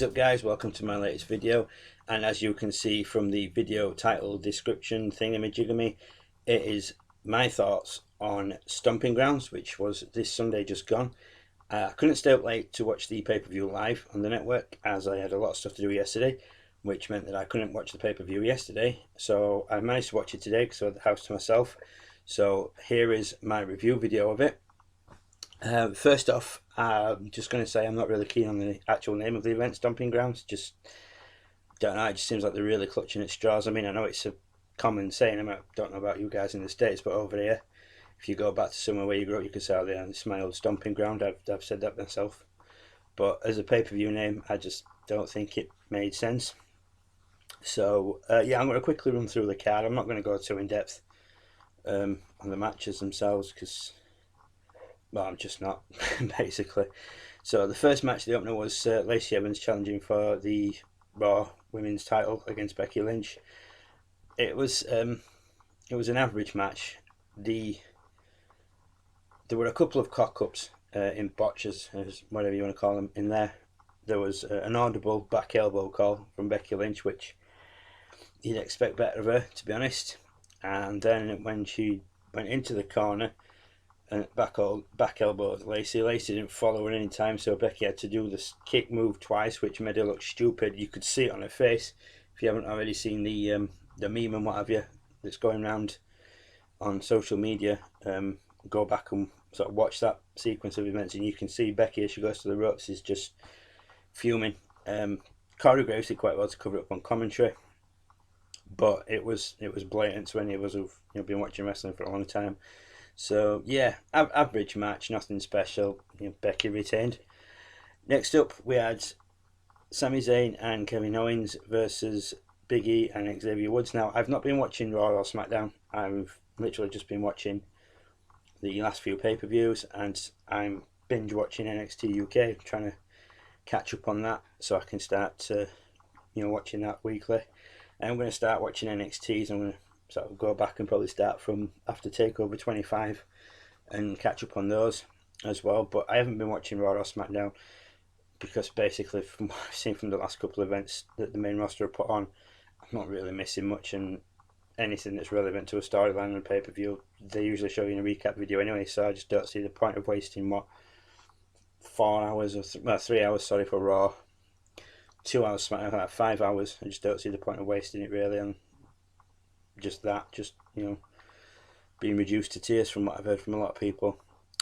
up guys, welcome to my latest video. And as you can see from the video title description thingamajigamy, it is my thoughts on Stomping Grounds, which was this Sunday just gone. I couldn't stay up late to watch the pay-per-view live on the network as I had a lot of stuff to do yesterday, which meant that I couldn't watch the pay-per-view yesterday. So I managed to watch it today because I had the house to myself. So here is my review video of it. First off, I'm just going to say I'm not really keen on the actual name of the event, Stomping Grounds. Just don't know, it just seems like they're really clutching at straws. I mean, I know it's a common saying, I don't know about you guys in the States, but over here, if you go back to somewhere where you grew up, you could say, oh, yeah, this is my old stomping ground. I've said that myself. But as a pay-per-view name, I just don't think it made sense. So, yeah, I'm going to quickly run through the card. I'm not going to go too in-depth on the matches themselves because... well, I'm just not, basically. So the first match, the opener, was Lacey Evans challenging for the Raw Women's title against Becky Lynch. It was an average match. There were a couple of cock-ups in botches, whatever you want to call them, in there. There was an audible back elbow call from Becky Lynch, which you'd expect better of her, to be honest. And then when she went into the corner, and back elbow Lacey didn't follow her any time, so Becky had to do this kick move twice, which made her look stupid. You could see it on her face. If you haven't already seen the meme and what have you that's going around on social media, go back and sort of watch that sequence of events, and you can see Becky as she goes to the ropes is just fuming. Choreographed it quite well to cover it up on commentary, but it was blatant to any of us who've been watching wrestling for a long time. So yeah, average match, nothing special. Becky retained. Next up, we had Sami Zayn and Kevin Owens versus Big E and Xavier Woods. Now, I've not been watching Raw or SmackDown. I've literally just been watching the last few pay-per-views, and I'm binge watching NXT UK, trying to catch up on that so I can start watching that weekly. And I'm going to start watching NXT, so I'm going to sort of go back and probably start from after TakeOver 25 and catch up on those as well. But I haven't been watching Raw or SmackDown because basically from what I've seen from the last couple of events that the main roster have put on, I'm not really missing much, and anything that's relevant to a storyline and pay-per-view, they usually show you in a recap video anyway, so I just don't see the point of wasting 4 hours or 3 hours for Raw, 2 hours SmackDown, like 5 hours. I just don't see the point of wasting it really, and just being reduced to tears from what I've heard from a lot of people.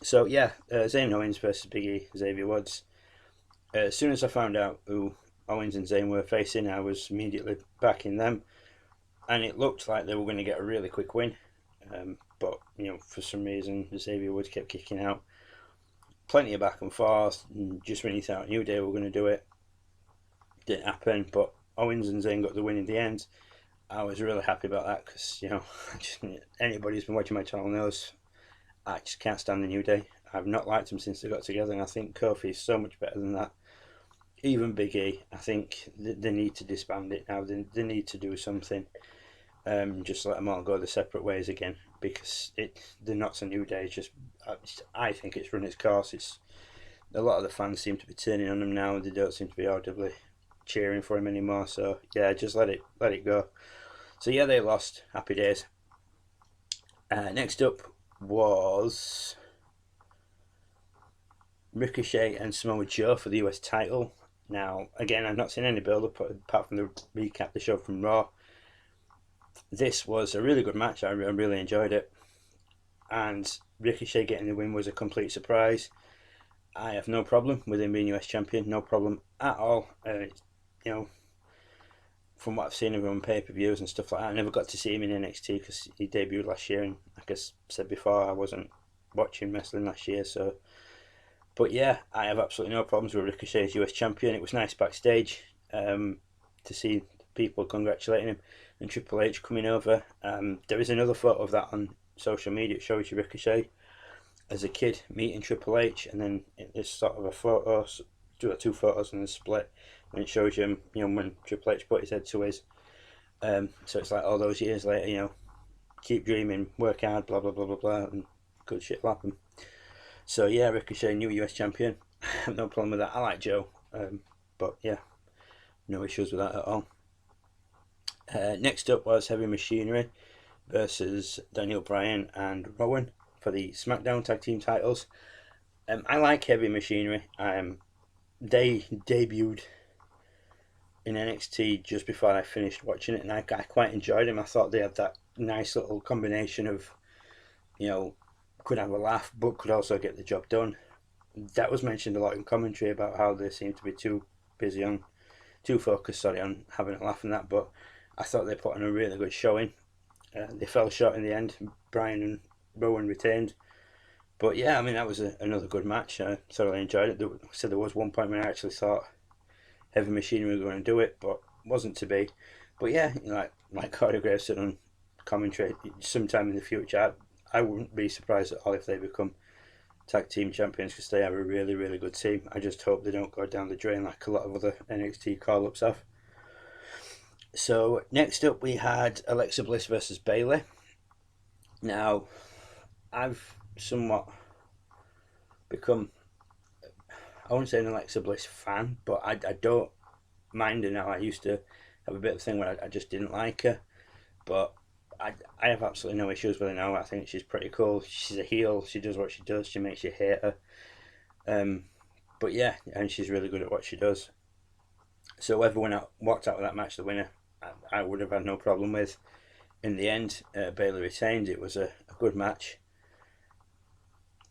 So yeah, Zayn Owens versus Big E, Xavier Woods. As soon as I found out who Owens and Zayn were facing, I was immediately backing them, and it looked like they were going to get a really quick win. But for some reason, Xavier Woods kept kicking out. Plenty of back and forth, and just when you thought New Day were going to do it, didn't happen. But Owens and Zayn got the win in the end. I was really happy about that because, anybody who's been watching my channel knows I just can't stand the New Day. I've not liked them since they got together, and I think Kofi is so much better than that. Even Big E, I think they need to disband it now. They need to do something. Just let them all go their separate ways again, because they're not a New Day. I think it's run its course. A lot of the fans seem to be turning on them now, and they don't seem to be audibly cheering for him anymore. So yeah, just let it go. So yeah, they lost. Happy days. Next up was Ricochet and Samoa Joe for the US title. Now again, I've not seen any build up apart from the recap they showed from Raw. This was a really good match. I really enjoyed it, and Ricochet getting the win was a complete surprise. I have no problem with him being US champion, no problem at all. From what I've seen of him on pay-per-views and stuff like that, I never got to see him in NXT because he debuted last year, and like I said before, I wasn't watching wrestling last year. So, but yeah, I have absolutely no problems with Ricochet as US champion. It was nice backstage to see people congratulating him, and Triple H coming over. There is another photo of that on social media. It shows you Ricochet as a kid meeting Triple H, and then it's sort of a photo, two photos and a split, and it shows you when Triple H put his head to his. So it's like all those years later, keep dreaming, work hard, blah blah blah blah blah, and good shit will happen. So yeah, Ricochet, new US champion. I have no problem with that. I like Joe, but yeah, No issues with that at all. Next up was Heavy Machinery versus Daniel Bryan and Rowan for the SmackDown Tag Team titles. I like Heavy Machinery. They debuted in NXT just before I finished watching it, and I quite enjoyed them. I thought they had that nice little combination of, could have a laugh, but could also get the job done. That was mentioned a lot in commentary about how they seem to be too focused on having a laugh and that, but I thought they put on a really good showing. They fell short in the end. Bryan and Rowan retained. But yeah, I mean, that was another good match. I thoroughly enjoyed it. There was one point when I actually thought Heavy Machinery were going to do it, but wasn't to be. But yeah, like Corey Graves said on commentary, sometime in the future, I wouldn't be surprised at all if they become tag team champions, because they are a really, really good team. I just hope they don't go down the drain like a lot of other NXT call-ups have. So next up we had Alexa Bliss versus Bayley. Now, I've somewhat become, I wouldn't say an Alexa Bliss fan, but I don't mind her now. I used to have a bit of a thing where I just didn't like her, but I have absolutely no issues with her now. I think she's pretty cool. She's a heel. She does what she does. She makes you hate her. But yeah, and she's really good at what she does. So everyone walked out with that match the winner, I would have had no problem with. In the end, Bayley retained. It was a good match.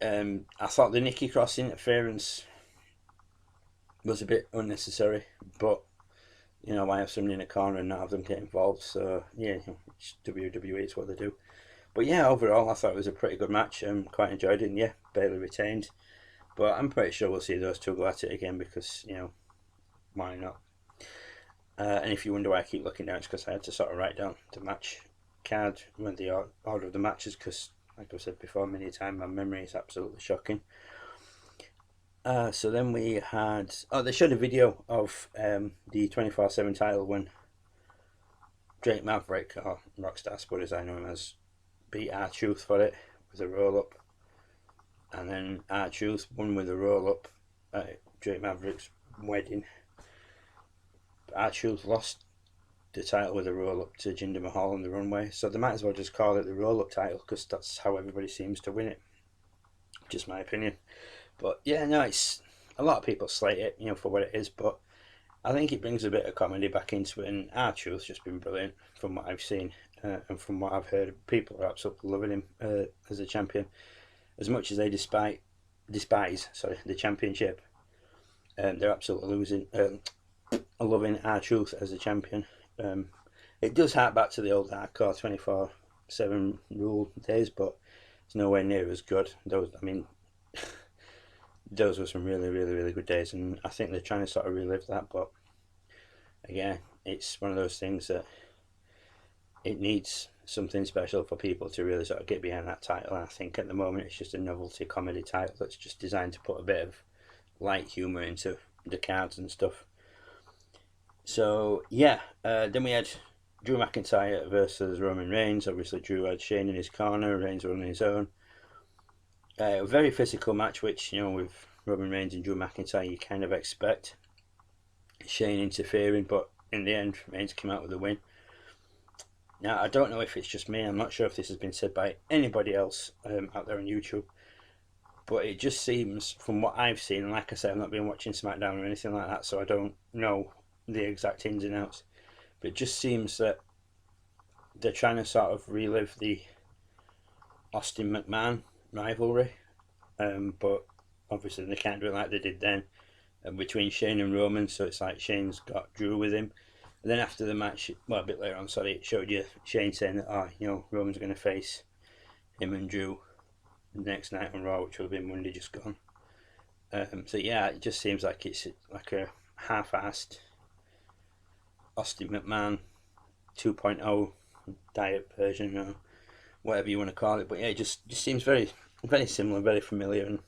I thought the Nikki Cross interference was a bit unnecessary, but why have somebody in a corner and not have them get involved? So yeah, it's WWE, it's what they do. But yeah, overall, I thought it was a pretty good match. Quite enjoyed it. And yeah, Bayley retained, but I'm pretty sure we'll see those two go at it again, because why not? And if you wonder why I keep looking down, it's because I had to sort of write down the match card when the order of the matches, because like I've said before many times, my memory is absolutely shocking. So then we had, they showed a video of the 24/7 title when Drake Maverick, or Rockstar Spud as I know him as, beat R-Truth for it with a roll up, and then R-Truth won with a roll up at Drake Maverick's wedding. R-Truth lost the title with a roll up to Jinder Mahal on the runway, so they might as well just call it the roll up title, because that's how everybody seems to win it. Just my opinion. But yeah, no, it's a lot of people slate it, for what it is, but I think it brings a bit of comedy back into it, and R-Truth's just been brilliant from what I've seen, and from what I've heard. People are absolutely loving him as a champion, as much as they despise the championship. They're absolutely loving R-Truth as a champion. It does hark back to the old hardcore 24/7 rule days, but it's nowhere near as good. Those were some really, really, really good days, and I think they're trying to sort of relive that. But again, it's one of those things that it needs something special for people to really sort of get behind that title. And I think at the moment it's just a novelty comedy title that's just designed to put a bit of light humour into the cards and stuff. So yeah, then we had Drew McIntyre versus Roman Reigns. Obviously Drew had Shane in his corner, Reigns on his own. A very physical match, which with Roman Reigns and Drew McIntyre you kind of expect. Shane interfering, but in the end Reigns came out with a win. Now I don't know if it's just me, I'm not sure if this has been said by anybody else out there on YouTube, but it just seems, from what I've seen, and like I said, I've not been watching SmackDown or anything like that, so I don't know the exact ins and outs, but it just seems that they're trying to sort of relive the Austin McMahon rivalry, but obviously they can't do it like they did then, between Shane and Roman. So it's like Shane's got Drew with him, and then after the match, well, a bit later on, sorry, it showed you Shane saying that Roman's going to face him and Drew the next night on Raw, which will have been Monday just gone. So yeah, it just seems like it's like a half-assed Austin McMahon 2.0 diet version, or whatever you want to call it. But yeah, it just seems very, very similar, very familiar, and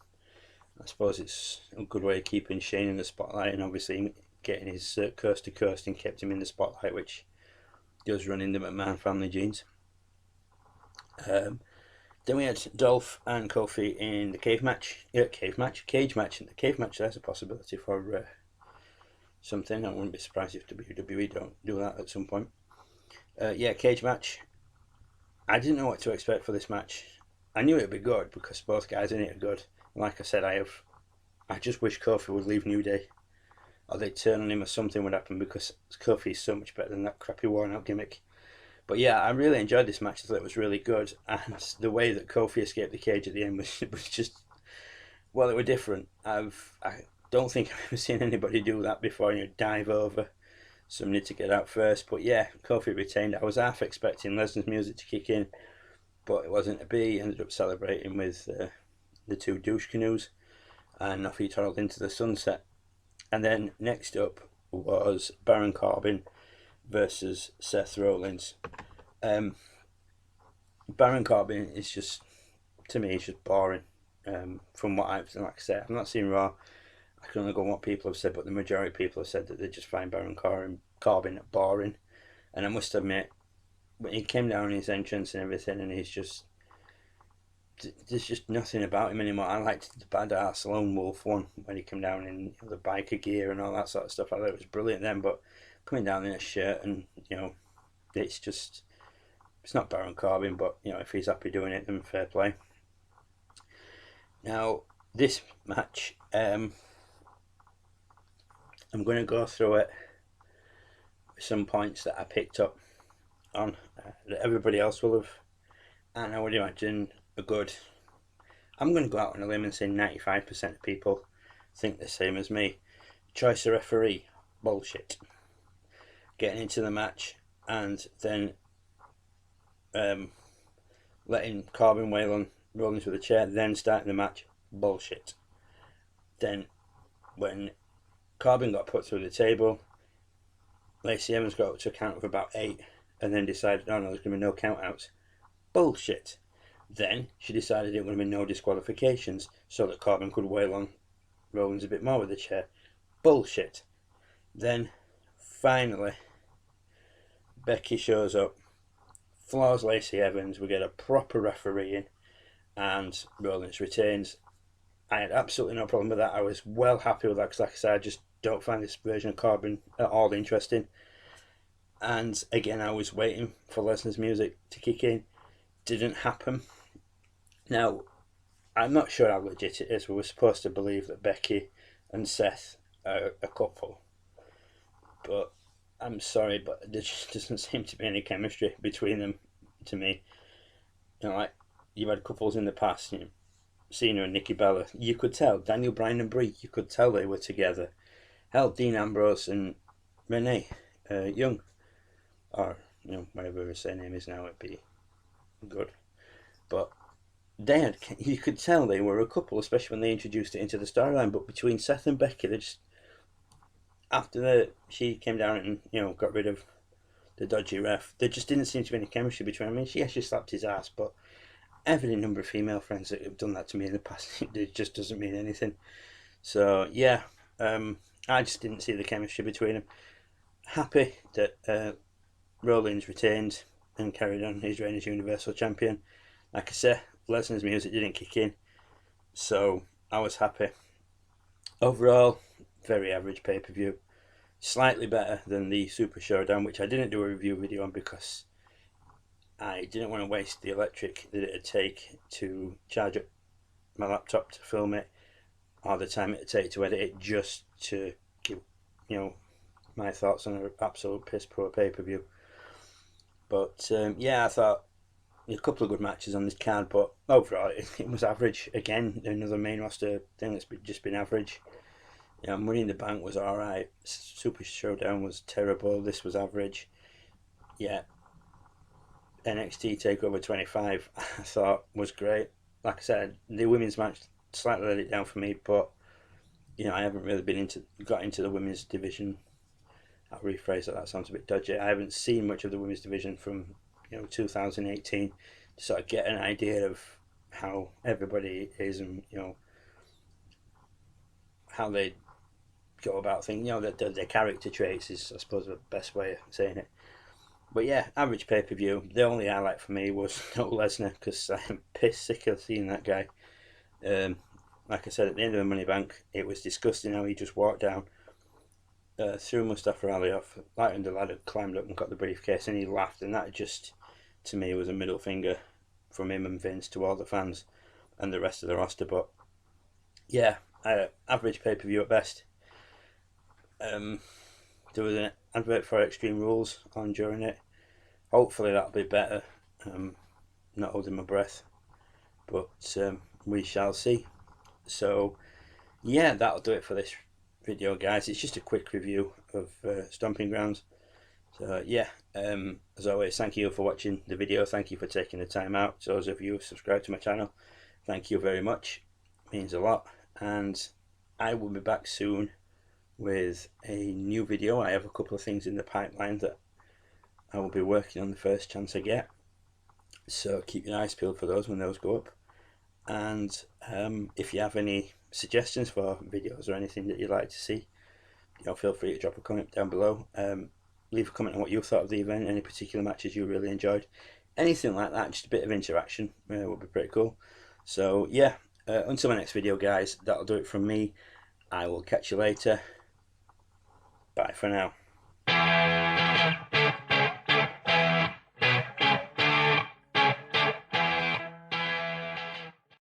I suppose it's a good way of keeping Shane in the spotlight, and obviously getting his coast to coast and kept him in the spotlight, which does run in the McMahon family genes. Then we had Dolph and Kofi in the cage match. The cage match, that's a possibility for something. I wouldn't be surprised if WWE don't do that at some point. Yeah, cage match. I didn't know what to expect for this match. I knew it'd be good because both guys in it are good. Like I said, I just wish Kofi would leave New Day, or they'd turn on him, or something would happen, because Kofi is so much better than that crappy worn out gimmick. But yeah, I really enjoyed this match. I thought it was really good, and the way that Kofi escaped the cage at the end was just, well, it was different. I don't think I've ever seen anybody do that before. Dive over somebody to get out first. But yeah, Kofi retained. I was half expecting Lesnar's music to kick in, but it wasn't to be. He ended up celebrating with the two douche canoes, and off he toddled into the sunset. And then next up was Baron Corbin versus Seth Rollins. Baron Corbin is just, to me, it's just boring. From what I've, like I said, I've not seen Raw. I can only go on what people have said, but the majority of people have said that they just find Baron Corbin boring. And I must admit, when he came down in his entrance and everything, and he's just, there's just nothing about him anymore. I liked the badass Lone Wolf one when he came down in the biker gear and all that sort of stuff. I thought it was brilliant then, but coming down in a shirt and it's just, it's not Baron Corbin, but if he's happy doing it, then fair play. Now this match, I'm going to go through it with some points that I picked up on that everybody else will have, and I would imagine I'm going to go out on a limb and say 95% of people think the same as me. Choice of referee, bullshit. Getting into the match and then letting Corbin wail on Rollins with a chair, then starting the match, bullshit. Then when Corbin got put through the table, Lacey Evans got up to a count of about 8 and then decided, oh no, there's going to be no count outs. Bullshit. Then she decided it would be no disqualifications so that Corbin could wail on Rollins a bit more with the chair. Bullshit. Then finally Becky shows up, floors Lacey Evans, we get a proper referee in, and Rollins retains. I had absolutely no problem with that. I was well happy with that because, like I said, I just don't find this version of Corbin at all interesting. And again, I was waiting for Lesnar's music to kick in. Didn't happen. Now, I'm not sure how legit it is. We were supposed to believe that Becky and Seth are a couple, but I'm sorry, but there just doesn't seem to be any chemistry between them to me. Like you've had couples in the past, Cena and Nikki Bella. You could tell. Daniel Bryan and Brie, you could tell they were together. Hell, Dean Ambrose and Renee Young, or whatever her surname is now, it'd be good. But you could tell they were a couple, especially when they introduced it into the storyline. But between Seth and Becky, they just, after she came down and got rid of the dodgy ref, there just didn't seem to be any chemistry between them. I mean, she actually slapped his ass, but every number of female friends that have done that to me in the past, it just doesn't mean anything. So yeah, I just didn't see the chemistry between them. Happy that Rollins retained and carried on his reign as Universal Champion. Like I said, Lesnar's music didn't kick in, so I was happy. Overall, very average pay-per-view. Slightly better than the Super Showdown, which I didn't do a review video on because I didn't want to waste the electric that it'd take to charge up my laptop to film it, or the time it'd take to edit it, just to give my thoughts on an absolute piss poor pay-per-view. But yeah, I thought a couple of good matches on this card, but overall it was average. Again, another main roster thing that's just been average. Money in the Bank was alright. Super Showdown was terrible. This was average. Yeah, NXT TakeOver 25 I thought was great. Like I said, the women's match slightly let it down for me, but I haven't really got into the women's division. I'll rephrase that sounds a bit dodgy. I haven't seen much of the women's division from 2018 to sort of get an idea of how everybody is and how they go about things. Their character traits is, I suppose, the best way of saying it. But yeah, average pay-per-view. The only highlight for me was no Lesnar, because I'm pissed sick of seeing that guy. Like I said, at the end of the Money Bank, it was disgusting how he just walked down, threw Mustafa Ali off. Right under the ladder, climbed up and got the briefcase, and he laughed, and that just, to me, was a middle finger from him and Vince to all the fans and the rest of the roster. But yeah, average pay per view at best. There was an advert for Extreme Rules on during it. Hopefully that'll be better. Not holding my breath, but we shall see. So yeah, that'll do it for this video, guys. It's just a quick review of Stomping Grounds. So yeah, as always, thank you for watching the video. Thank you for taking the time out. To those of you who subscribe to my channel, thank you very much. It means a lot. And I will be back soon with a new video. I have a couple of things in the pipeline that I will be working on the first chance I get. So keep your eyes peeled for those when those go up. And if you have any suggestions for videos or anything that you'd like to see, feel free to drop a comment down below. Leave a comment on what you thought of the event, any particular matches you really enjoyed, anything like that. Just a bit of interaction would be pretty cool. So yeah, until my next video, guys, that'll do it from me. I will catch you later. Bye for now.